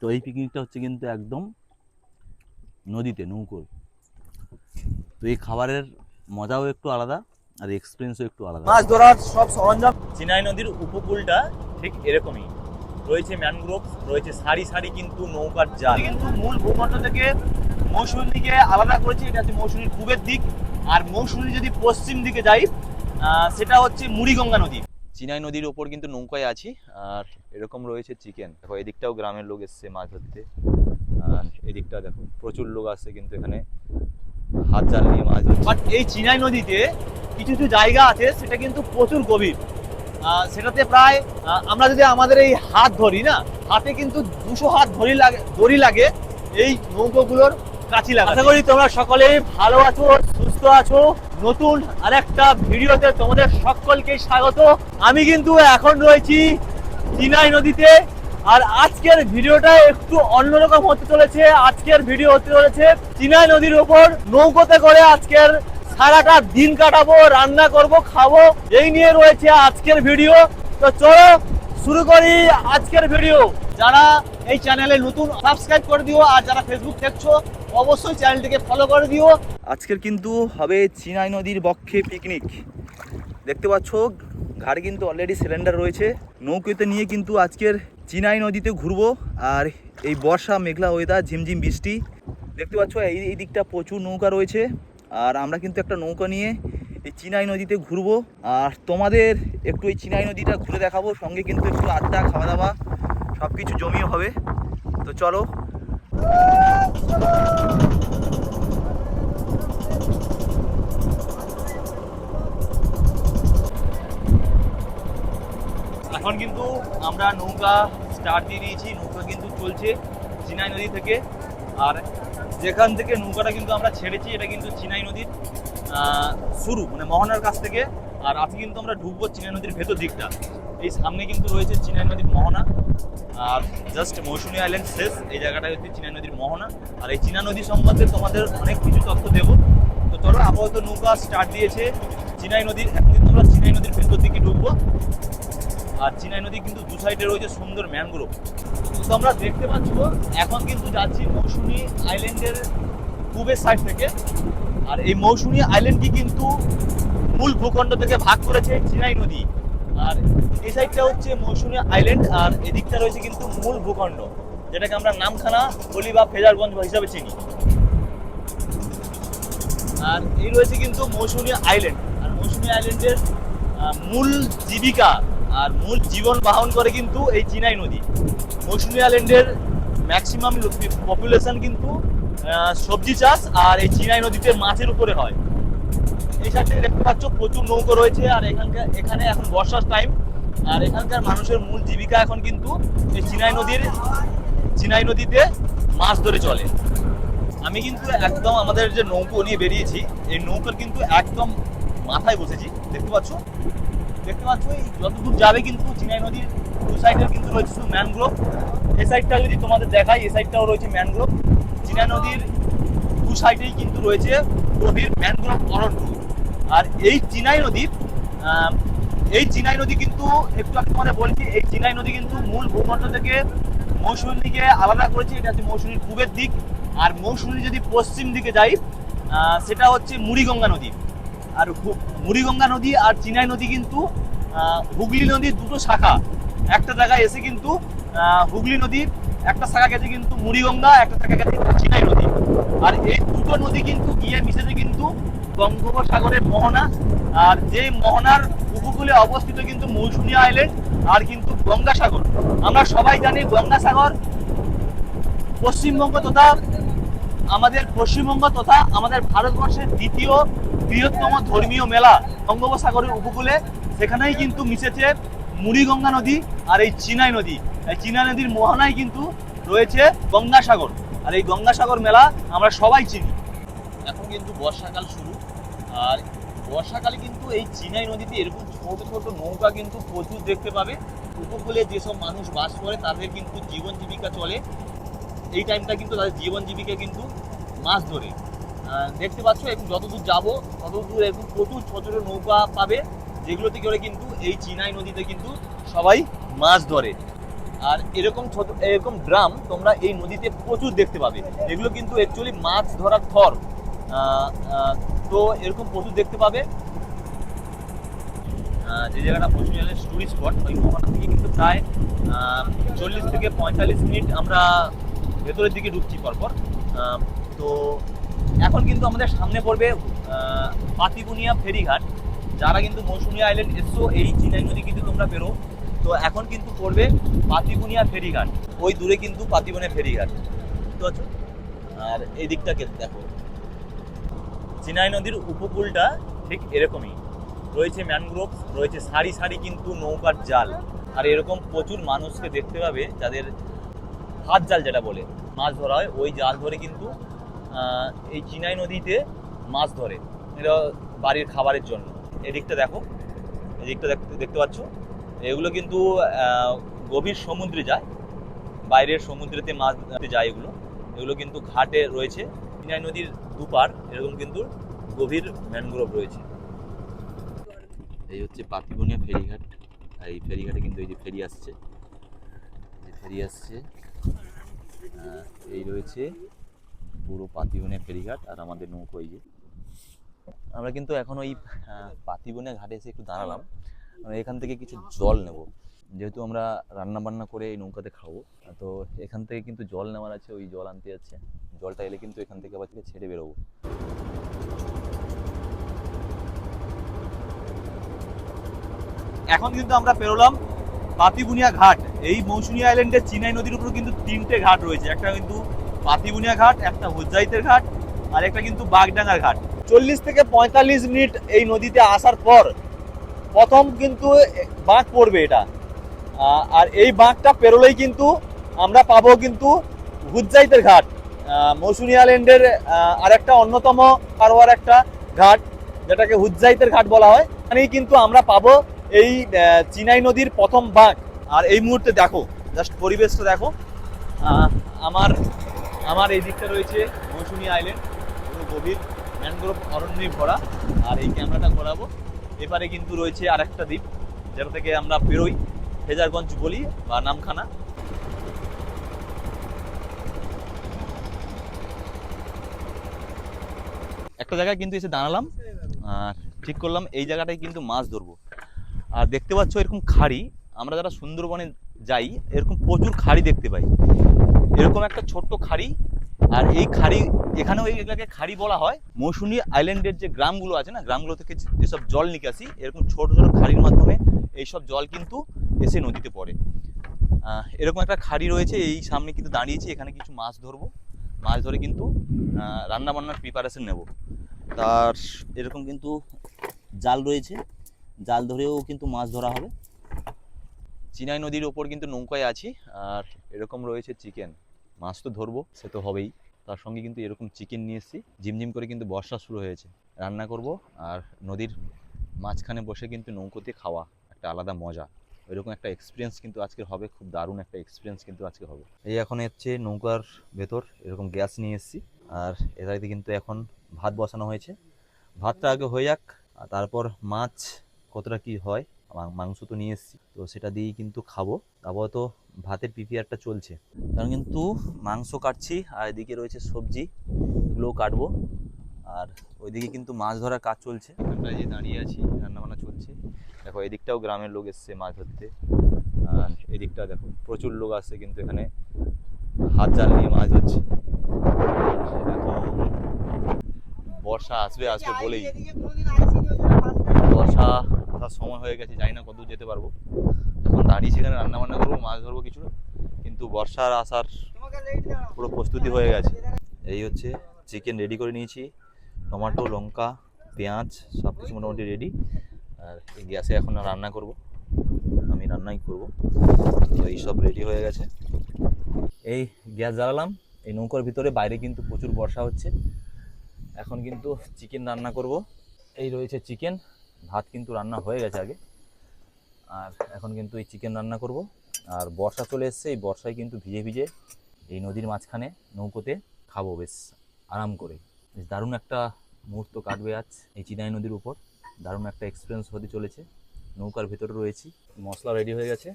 তো এই পিকনিকটা হচ্ছে কিন্তু একদম নদীতে নৌকোর। তো এই খাবারের মজাও একটু আলাদা আর এক্সপিরিয়েন্সও একটু আলাদা। মাছ ধরার সব সরঞ্জাম। চিনাই নদীর উপকূলটা ঠিক এরকমই, রয়েছে ম্যানগ্রোভ, রয়েছে সারি সারি কিন্তু নৌকার জাল। কিন্তু মূল ভূখণ্ড থেকে মৌসুমীর দিকে আলাদা করেছে, এটা হচ্ছে মৌসুমীর পূবের দিক। আর মৌসুমী যদি পশ্চিম দিকে যাই সেটা হচ্ছে মুড়িগঙ্গা নদী। চিনাই নদীর ওপর কিন্তু নৌকায় আছি, আর এরকম রয়েছে চিকেন। দেখো এদিকটাও গ্রামের লোক এসছে মাছ ধরতে, আর এদিকটা দেখো প্রচুর লোক আসছে কিন্তু এখানে হাত জাল নিয়ে মাছ ধরছে। বাট এই চিনাই নদীতে কিছু কিছু জায়গা আছে সেটা কিন্তু প্রচুর গভীর। সেটাতে প্রায় আমরা যদি আমাদের এই হাত ধরি না, হাতে কিন্তু 200 হাত দড়ি লাগে এই নৌকোগুলোর কাছি লাগা। আশা করি তোমরা সকলেই ভালো আছো, সুস্থ আছো। নতুন আরেকটা ভিডিওতে তোমাদের সকলকে স্বাগত। আমি কিন্তু এখন রয়েছি চিনাই নদীতে, আর আজকের ভিডিওটা একটু অন্যরকম হতে চলেছে। আজকের ভিডিও হতে চলেছে চিনাই নদীর উপর নৌকোতে করে আজকের সারাটা দিন কাটাবো, রান্না করব, খাবো, এই নিয়ে রয়েছে আজকের ভিডিও। তো চলো শুরু করি আজকের ভিডিও। যারা এই চ্যানেলে নতুন সাবস্ক্রাইব করে দিও, আর যারা ফেসবুক দেখছো অবশ্যই চ্যানেলটিকে ফলো করে দিও। আজকের কিন্তু হবে চিনাই নদীর বক্ষে পিকনিক। দেখতে পাচ্ছ ঘাড়ে কিন্তু অলরেডি সিলিন্ডার রয়েছে। নৌকোতে নিয়ে কিন্তু আজকের চিনাই নদীতে ঘুরবো। আর এই বর্ষা মেঘলা ওয়েদার, ঝিমঝিম বৃষ্টি। দেখতে পাচ্ছ এই দিকটা প্রচুর নৌকা রয়েছে, আর আমরা কিন্তু একটা নৌকা নিয়ে এই চিনাই নদীতে ঘুরবো। আর তোমাদের একটু এই চিনাই নদীটা ঘুরে দেখাবো, সঙ্গে কিন্তু একটু আড্ডা, খাওয়া দাওয়া সব কিছু জমিয়ে হবে। তো চলো। এখন কিন্তু আমরা নৌকা স্টার্ট দিয়ে দিয়েছি, নৌকা কিন্তু চলছে চিনাই নদী থেকে। আর যেখান থেকে নৌকাটা কিন্তু আমরা ছেড়েছি এটা কিন্তু চিনাই নদীর শুরু, মানে মোহনার কাছ থেকে। আর আজকে কিন্তু আমরা ঢুকবো চিনাই নদীর ভেতর দিকটা। এই সামনে কিন্তু রয়েছে চিনাই নদীর মোহনা, আর জাস্ট মৌসুমী আইল্যান্ড শেষ। এই জায়গাটা হচ্ছে চিনাই নদীর মোহনা। আর এই চিনা নদী সম্বন্ধে তোমাদের অনেক কিছু তথ্য দেবো। তো চলো, আপাতত নৌকা স্টার্ট দিয়েছে চিনাই নদীর। এখন কিন্তু আমরা চিনাই নদীর ভেতর দিকে ঢুকবো। আর চিনাই নদী কিন্তু দু সাইডে রয়েছে সুন্দর ম্যানগ্রোভ। তো আমরা দেখতে পাচ্ছ এখন কিন্তু যাচ্ছি মৌসুমী আইল্যান্ডের পূবের সাইড থেকে। আর এই মৌসুমী আইল্যান্ডটি কিন্তু মূল ভূখণ্ড থেকে ভাগ করেছে চিনাই নদী। আর এই সাইডটা হচ্ছে মৌসুমী আইল্যান্ড, আর এদিকটা রয়েছে কিন্তু মূল ভূখণ্ড, যেটাকে আমরা নামখানা বলি বা ফেজারগঞ্জ হিসাবে চিনি। আর এই রয়েছে কিন্তু মৌসুমী আইল্যান্ড। আর মৌসুমী আইল্যান্ডের মূল জীবিকা আর মূল জীবন বাহন করে কিন্তু এই চিনাই নদী। মৌসুমী আইল্যান্ডের ম্যাক্সিমাম পপুলেশন কিন্তু সবজি চাষ আর এই চিনাই নদীতে মাছের উপরে হয়। এই সাইডে দেখতে পাচ্ছ প্রচুর নৌকো রয়েছে। আর এখানে এখন বর্ষার টাইম, আর এখানকার মানুষের মূল জীবিকা এখন কিন্তু এই চিনাই নদীতে মাছ ধরে চলে। আমি কিন্তু একদম আমাদের যে নৌকো নিয়ে বেরিয়েছি, এই নৌকার কিন্তু একদম মাথায় বসেছি। দেখতে পাচ্ছ এই যতদূর যাবে কিন্তু চিনাই নদীর দু সাইডে কিন্তু রয়েছে শুধু ম্যানগ্রোভ। এই সাইডটা যদি তোমাদের দেখাই, এই সাইডটাও রয়েছে ম্যানগ্রোভ। চিনাই নদীর দু সাইডেই কিন্তু রয়েছে গভীর ম্যানগ্রোভ অরণ্য। আর এই চিনাই নদী কিন্তু একটু আগে তোমাদের বলছি, এই চিনাই নদী কিন্তু মূল ভূখণ্ড থেকে মৌসুমীর দিকে আলাদা করেছে। এটা হচ্ছে মৌসুমীর পূবের দিক। আর মৌসুমী যদি পশ্চিম দিকে যাই সেটা হচ্ছে মুড়িগঙ্গা নদী। আর মুড়িগঙ্গা নদী আর চিনাই নদী কিন্তু হুগলি নদীর দুটো শাখা একটা জায়গায় এসে কিন্তু হুগলি নদীর একটা শাখা গেছে কিন্তু মুড়িগঙ্গা, একটা শাখা গেছে চিনাই নদী। আর এই দুটো নদী কিন্তু গিয়ে মিশেছে কিন্তু বঙ্গোপসাগরের মোহনা। আর যে মোহনার উপকূলে অবস্থিত কিন্তু মৌসুমী আইল্যান্ড আর কিন্তু গঙ্গাসাগর। আমরা সবাই জানি গঙ্গাসাগর পশ্চিমবঙ্গ তথা আমাদের ভারতবর্ষের দ্বিতীয় বৃহত্তম ধর্মীয় মেলা বঙ্গোপসাগরের উপকূলে। সেখানেই কিন্তু মিশেছে মুড়িগঙ্গা নদী আর এই চিনাই নদী। এই চিনাই নদীর মোহনায় কিন্তু রয়েছে গঙ্গাসাগর। আর এই গঙ্গাসাগর মেলা আমরা সবাই চিনি। এখন কিন্তু বর্ষাকাল শুরু, আর বর্ষাকালে কিন্তু এই চিনাই নদীতে এরকম ছোট ছোট নৌকা কিন্তু প্রচুর দেখতে পাবে। উপকূলে যেসব মানুষ বাস করে তাদের কিন্তু জীবন জীবিকা চলে এই টাইমটা, কিন্তু তাদের জীবন জীবিকা কিন্তু মাছ ধরে। দেখতে পাচ্ছ এবং যতদূর যাবো ততদূর এরকম প্রচুর ছোট ছোট নৌকা পাবে, যেগুলোতে করে কিন্তু এই চিনাই নদীতে কিন্তু সবাই মাছ ধরে। আর এরকম ড্রাম তোমরা এই নদীতে প্রচুর দেখতে পাবে। এগুলো কিন্তু অ্যাকচুয়ালি মাছ ধরার থর। তো এরকম প্রচুর দেখতে পাবে। যে জায়গাটা মৌসুমী আইল্যান্ড টুরিস্ট স্পট, ওই ওখান থেকে কিন্তু প্রায় 40 থেকে 45 মিনিট আমরা ভেতরের দিকে ঢুকছি পরপর। তো এখন কিন্তু আমাদের সামনে পড়বে পাতিবুনিয়া ফেরিঘাট। যারা কিন্তু মৌসুমী আইল্যান্ড এসছো, এই চিনাই নদী কিন্তু তোমরা বেরো, তো এখন কিন্তু পড়বে পাতিবুনিয়া ফেরিঘাট। ওই দূরে কিন্তু পাতিবুনিয়া ফেরিঘাট তো। আর এই দিকটাকে দেখো, চিনাই নদীর উপকূলটা ঠিক এরকমই রয়েছে, ম্যানগ্রোভ রয়েছে, সারি সারি কিন্তু নৌকার জাল। আর এরকম প্রচুর মানুষকে দেখতে পাবে যাদের হাত জাল যেটা বলে মাছ ধরা হয়, ওই জাল ধরে কিন্তু এই চিনাই নদীতে মাছ ধরে, এটা বাড়ির খাবারের জন্য। এদিকটা দেখো, এদিকটা দেখতে পাচ্ছ, এগুলো কিন্তু গভীর সমুদ্রে যায়, বাইরের সমুদ্রেতে মাছ ধরতে যায় এগুলো। এগুলো কিন্তু ঘাটে রয়েছে, চিনাই নদীর দুপার এরকম কিন্তু গভীর ম্যানগ্রোভ রয়েছে। এই হচ্ছে পাতিবুনিয়া ফেরিঘাট। আর এই ফেরিঘাটে কিন্তু এই যে ফেরি আসছে, এই রয়েছে পুরো পাতিবুনিয়া ফেরিঘাট। আর আমাদের নৌকো এই যে, আমরা কিন্তু এখন ওই পাতিবুনিয়া ঘাটে এসে একটু দাঁড়ালাম। আমরা এখান থেকে কিছু জল নেব, যেহেতু আমরা রান্না বান্না করে এই নৌকাতে খাবো। তো এখান থেকে কিন্তু জল নেওয়ার আছে, ওই জল আনতে যাচ্ছে। জলটা এলে কিন্তু এখান থেকে আবার ছেড়ে বেরোবো। এখন কিন্তু আমরা পেরোলাম পাতিবুনিয়া ঘাট। এই মৌসুমী আইল্যান্ডের চিনাই নদীর উপর কিন্তু 3টে ঘাট রয়েছে, একটা কিন্তু পাতিবুনিয়া ঘাট, একটা হুজ্জাইতের ঘাট, আর একটা কিন্তু বাগডাঙ্গার ঘাট। 40 থেকে 45 মিনিট এই নদীতে আসার পর প্রথম কিন্তু বাঁক পড়বে এটা। আর এই বাঁকটা পেরোলেই কিন্তু আমরা পাবো কিন্তু হুজ্জাইতের ঘাট, মৌসুমী আইল্যান্ডের আরেকটা অন্যতম কারোয়ার একটা ঘাট, যেটাকে হুজ্জাইতের ঘাট বলা হয়। এখানেই কিন্তু আমরা পাবো এই চিনাই নদীর প্রথম বাঁক। আর এই মুহূর্তে দেখো, জাস্ট পরিবেশটা দেখো, আমার আমার এই দিকটা রয়েছে মৌসুমী আইল্যান্ড, পুরো গভীর ম্যানগ্রোভ অরণ্যে ভরা। আর এই ক্যামেরাটা ঘোরাবো, এপারে কিন্তু রয়েছে আরেকটা দ্বীপ, যেটা থেকে আমরা বেরোই, ফেজারগঞ্জ বলি বা নামখানা। একটা জায়গায় কিন্তু এসে দাঁড়ালাম, ঠিক করলাম এই জায়গাটায় কিন্তু মাছ ধরবো। আর দেখতে পাচ্ছ এরকম খাড়ি, আমরা যারা সুন্দরবনে যাই এরকম প্রচুর খাড়ি দেখতে পাই, এরকম একটা ছোট্ট খাড়ি। আর এই খাড়ি, এখানেও এগুলোকে খাড়ি বলা হয়। মৌসুমী আইল্যান্ডের যে গ্রামগুলো আছে না, গ্রামগুলো থেকে যেসব জল নিকাশি, এরকম ছোট ছোট খাড়ির মাধ্যমে এইসব জল কিন্তু এসে নদীতে পড়ে। এরকম একটা খাড়ি রয়েছে, এই সামনে কিন্তু দাঁড়িয়েছি, এখানে কিছু মাছ ধরবো। মাছ ধরে কিন্তু রান্না বান্নার প্রিপারেশন নেব। তার এরকম কিন্তু জাল রয়েছে, জাল ধরেও কিন্তু মাছ ধরা হবে। চিনাই নদীর ওপর কিন্তু নৌকায় আছি। আর এরকম রয়েছে চিকেন, মাছ তো ধরবো, সে তো হবেই, তার সঙ্গে কিন্তু এরকম চিকেন নিয়ে এসেছি। ঝিমঝিম করে কিন্তু বর্ষা শুরু হয়েছে, রান্না করব। আর নদীর মাঝখানে বসে কিন্তু নৌকোতে খাওয়া একটা আলাদা মজা, ওইরকম একটা এক্সপিরিয়েন্স কিন্তু আজকে হবে, খুব দারুণ একটা এক্সপিরিয়েন্স কিন্তু আজকে হবে। এই এখন হচ্ছে নৌকার ভেতর এরকম গ্যাস নিয়ে এসেছি। আর এটাতে কিন্তু এখন ভাত বসানো হয়েছে, ভাতটা আগে হয়ে যাক, আর তারপর মাছ কতটা কি হয়, মাংস তো নিয়ে এসেছি, তো সেটা দিয়েই কিন্তু খাবো। আপাতত ভাতের প্রিপেয়ারটা চলছে, কারণ কিন্তু মাংস কাটছি, আর এদিকে রয়েছে সবজি, এগুলোও কাটবো। আর ওইদিকে কিন্তু মাছ ধরার কাজ চলছে, এখানটায় যে দাঁড়িয়ে আছি রান্নাবান্না চলছে। দেখো এদিকটাও গ্রামের লোক এসছে মাছ ধরতে, আর এদিকটা দেখো প্রচুর লোক আসছে কিন্তু এখানে হাত জাল নিয়ে মাছ ধরছে। বর্ষা আসবে আসবে বলেই, বর্ষা আসার সময় হয়ে গেছে, জানি না কতদূর যেতে পারবো। এখন দাঁড়িয়ে সেখানে রান্না বান্না করবো, মাছ ধরবো কিছু, কিন্তু বর্ষার আসার পুরো প্রস্তুতি হয়ে গেছে। এই হচ্ছে চিকেন রেডি করে নিয়েছি, টমেটো, লঙ্কা, পেঁয়াজ সব কিছু মোটামুটি রেডি। আর এই গ্যাসে এখন রান্না করব, আমি রান্নাই করব। তো এই সব রেডি হয়ে গেছে, এই গ্যাস জ্বালালাম এই নৌকার ভিতরে। বাইরে কিন্তু প্রচুর বর্ষা হচ্ছে, এখন কিন্তু চিকেন রান্না করব। এই রয়েছে চিকেন, ভাত কিন্তু রান্না হয়ে গেছে আগে। আর এখন কিন্তু এই চিকেন রান্না করব। আর বর্ষা চলে এসছে, এই বর্ষায় কিন্তু ভিজে ভিজে এই নদীর মাঝখানে নৌকোতে খাবো বেশ আরাম করে। বেশ দারুণ একটা মুহূর্ত কাটবে আজ এই চিনাই নদীর উপর, দারুণ একটা এক্সপিরিয়েন্স হতে চলেছে। নৌকার ভেতরে রয়েছি, মশলা রেডি হয়ে গেছে,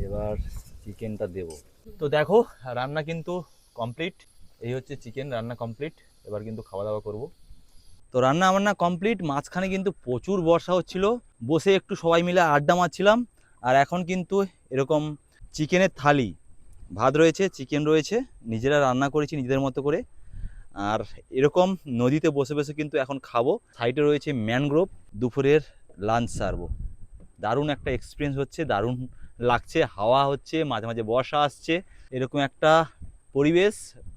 এবার চিকেনটা দেব। তো দেখো রান্না কিন্তু কমপ্লিট, এই হচ্ছে চিকেন রান্না কমপ্লিট। এবার কিন্তু খাওয়া দাওয়া করব। তো রান্না বান্না কমপ্লিট, মাঝখানে কিন্তু প্রচুর বর্ষা হচ্ছিল, বসে একটু সবাই মিলে আড্ডা মারছিলাম। আর এখন কিন্তু এরকম চিকেনের থালি, ভাত রয়েছে, চিকেন রয়েছে, নিজেরা রান্না করেছি নিজেদের মতো করে। আর এরকম নদীতে বসে বসে কিন্তু এখন খাবো। সাইডে রয়েছে ম্যানগ্রোভ, দুপুরের লাঞ্চ সারবো। দারুণ একটা এক্সপিরিয়েন্স হচ্ছে, দারুণ লাগছে, হাওয়া হচ্ছে, মাঝে মাঝে বর্ষা আসছে, এরকম একটা পরিবেশ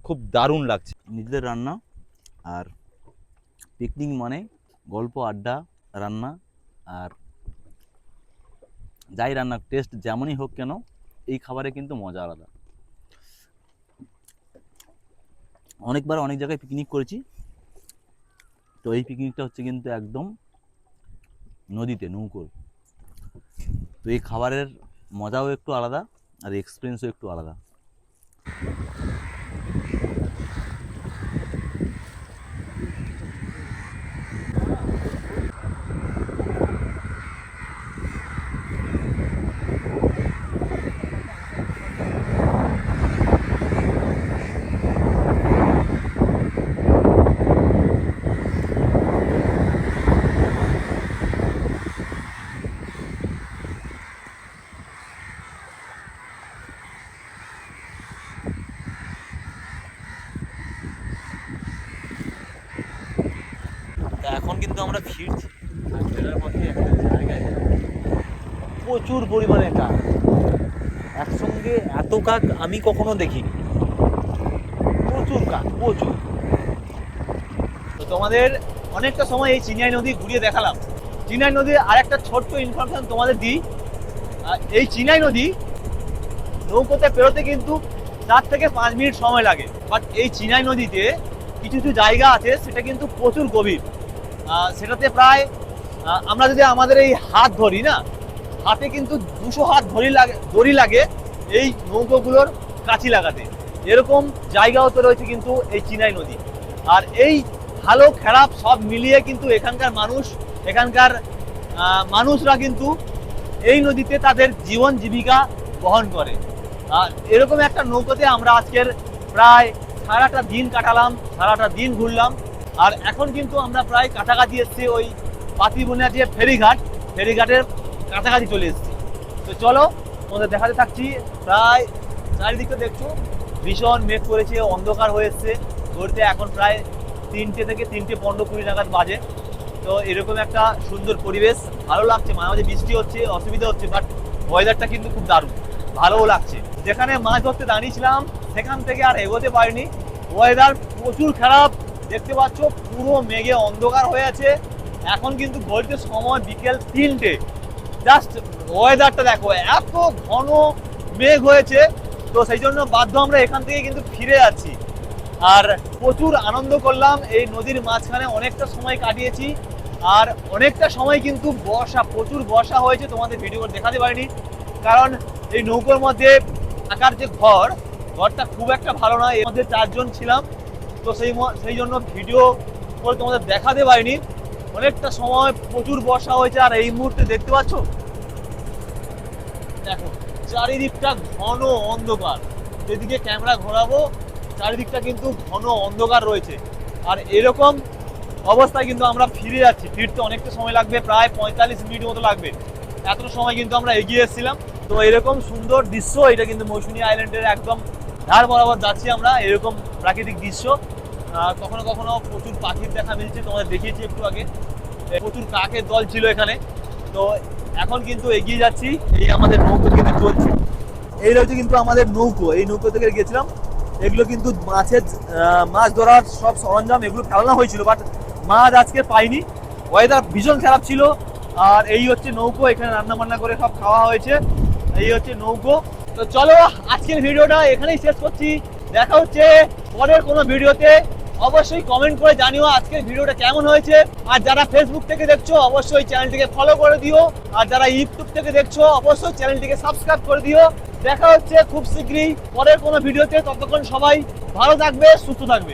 খুব দারুণ লাগছে। নিজেদের রান্না আর পিকনিক মানে গল্প, আড্ডা, রান্না। আর যাই রান্নার টেস্ট যেমনই হোক কেন, এই খাবারে কিন্তু মজা আলাদা। অনেকবার অনেক জায়গায় পিকনিক করেছি, তো এই পিকনিকটা হচ্ছে কিন্তু একদম নদীতে, নৌকোর। তো এই খাবারের মজাও একটু আলাদা আর এক্সপিরিয়েন্সও একটু আলাদা। তা এখন কিন্তু আমরা ফিরছি, আর ফেরার পথে একটা জায়গায় প্রচুর পরিমাণে কাক। একসঙ্গে এত কাক আমি কখনো দেখিনি, প্রচুর কাক, প্রচুর। তো তোমাদের অনেকটা সময় এই চিনিয়াই নদী ঘুরিয়ে দেখালাম। চিনিয়াই নদীর আরেকটা ছোট্ট ইনফরমেশন তোমাদের দিই। এই চিনিয়াই নদী নৌকোতে পেরোতে কিন্তু 4 থেকে 5 মিনিট সময় লাগে, বাট এই চিনিয়াই নদীতে কিছু কিছু জায়গা আছে সেটা কিন্তু প্রচুর গভীর। সেটাতে প্রায় আমরা যদি আমাদের এই হাত ধরি না, হাতে কিন্তু 200 হাত দড়ি লাগে এই নৌকোগুলোর কাছি লাগাতে। এরকম জায়গাও তো রয়েছে কিন্তু এই চিনিয়াই নদী। আর এই ভালো খারাপ সব মিলিয়ে কিন্তু এখানকার মানুষরা কিন্তু এই নদীতে তাদের জীবন জীবিকা বহন করে। আর এরকম একটা নৌকোতে আমরা আজকের প্রায় সারাটা দিন কাটালাম, সারাটা দিন ঘুরলাম। আর এখন কিন্তু আমরা প্রায় কাছাকাছি এসেছি ওই পাতিবুনিয়া যে ফেরিঘাটের কাছাকাছি চলে এসেছি। তো চলো তোমাদের দেখাতে থাকছি। প্রায় চারিদিকে দেখছো ভীষণ মেঘ করেছে, অন্ধকার হয়ে এসছে। ঘুরতে এখন প্রায় 3টে থেকে 3:15-20 নাগাদ বাজে। তো এরকম একটা সুন্দর পরিবেশ, ভালো লাগছে। মাঝে মাঝে বৃষ্টি হচ্ছে, অসুবিধা হচ্ছে, বাট ওয়েদারটা কিন্তু খুব দারুণ, ভালোও লাগছে। যেখানে মাছ ধরতে দাঁড়িয়েছিলাম সেখান থেকে আর এগোতে পারিনি, ওয়েদার প্রচুর খারাপ। দেখতে পাচ্ছ পুরো মেঘে অন্ধকার হয়ে আছে। এখন কিন্তু ঘড়িতে সময় বিকেল 3টে। জাস্ট ওয়েদারটা দেখো, এত ঘন মেঘ হয়েছে। তো সেই জন্য বাধ্য আমরা এখান থেকে কিন্তু ফিরে যাচ্ছি। আর প্রচুর আনন্দ করলাম, এই নদীর মাঝখানে অনেকটা সময় কাটিয়েছি। আর অনেকটা সময় কিন্তু প্রচুর বর্ষা হয়েছে, তোমাদের ভিডিও দেখাতে পারিনি, কারণ এই নৌকোর মধ্যে থাকার যে ঘরটা খুব একটা ভালো নয়। এর মধ্যে 4 জন ছিলাম, তো সেই জন্য ভিডিও করে তোমাদের দেখাতে পারিনি। অনেকটা সময় প্রচুর বর্ষা হয়েছে। আর এই মুহূর্তে দেখতে পাচ্ছ, দেখো চারিদিকটা ঘন অন্ধকার। যেদিকে ক্যামেরা ঘোরাবো চারিদিকটা কিন্তু ঘন অন্ধকার রয়েছে। আর এরকম অবস্থায় কিন্তু আমরা ফিরে যাচ্ছি। ফিরতে অনেকটা সময় লাগবে, প্রায় 45 মিনিট মতো লাগবে। এত সময় কিন্তু আমরা এগিয়ে এসেছিলাম। তো এরকম সুন্দর দৃশ্য, এটা কিন্তু মৌসুমী আইল্যান্ডের একদম ধার বরাবর যাচ্ছি আমরা। এরকম প্রাকৃতিক দৃশ্য, কখনো কখনো প্রচুর পাখির দেখা মিলছে, তোমাদের দেখিয়েছি একটু আগে। প্রচুর কাকের দল ছিল এখানে। তো এখন কিন্তু এগিয়ে যাচ্ছি, এই আমাদের নৌকো কিন্তু চলছে। এই রয়েছে কিন্তু আমাদের নৌকো, এই নৌকো থেকে গেছিলাম। এগুলো কিন্তু মাছ ধরার সব সরঞ্জাম এগুলো ফেলানো হয়েছিল, বাট মাছ আজকে পাইনি। ওয়েদার ভীষণ খারাপ ছিল। আর এই হচ্ছে নৌকো, এখানে রান্না বান্না করে সব খাওয়া হয়েছে। এই হচ্ছে নৌকো। তো চলো আজকের ভিডিওটা এখানেই শেষ করছি। দেখা হচ্ছে পরের কোনো ভিডিওতে। অবশ্যই কমেন্ট করে জানিও আজকের ভিডিওটা কেমন হয়েছে। আর যারা ফেসবুক থেকে দেখছো অবশ্যই চ্যানেলটিকে ফলো করে দিও। আর যারা ইউটিউব থেকে দেখছো অবশ্যই চ্যানেলটিকে সাবস্ক্রাইব করে দিও। দেখা হচ্ছে খুব শীঘ্রই পরের কোনো ভিডিওতে। ততক্ষণ সবাই ভালো থাকবে, সুস্থ থাকবে।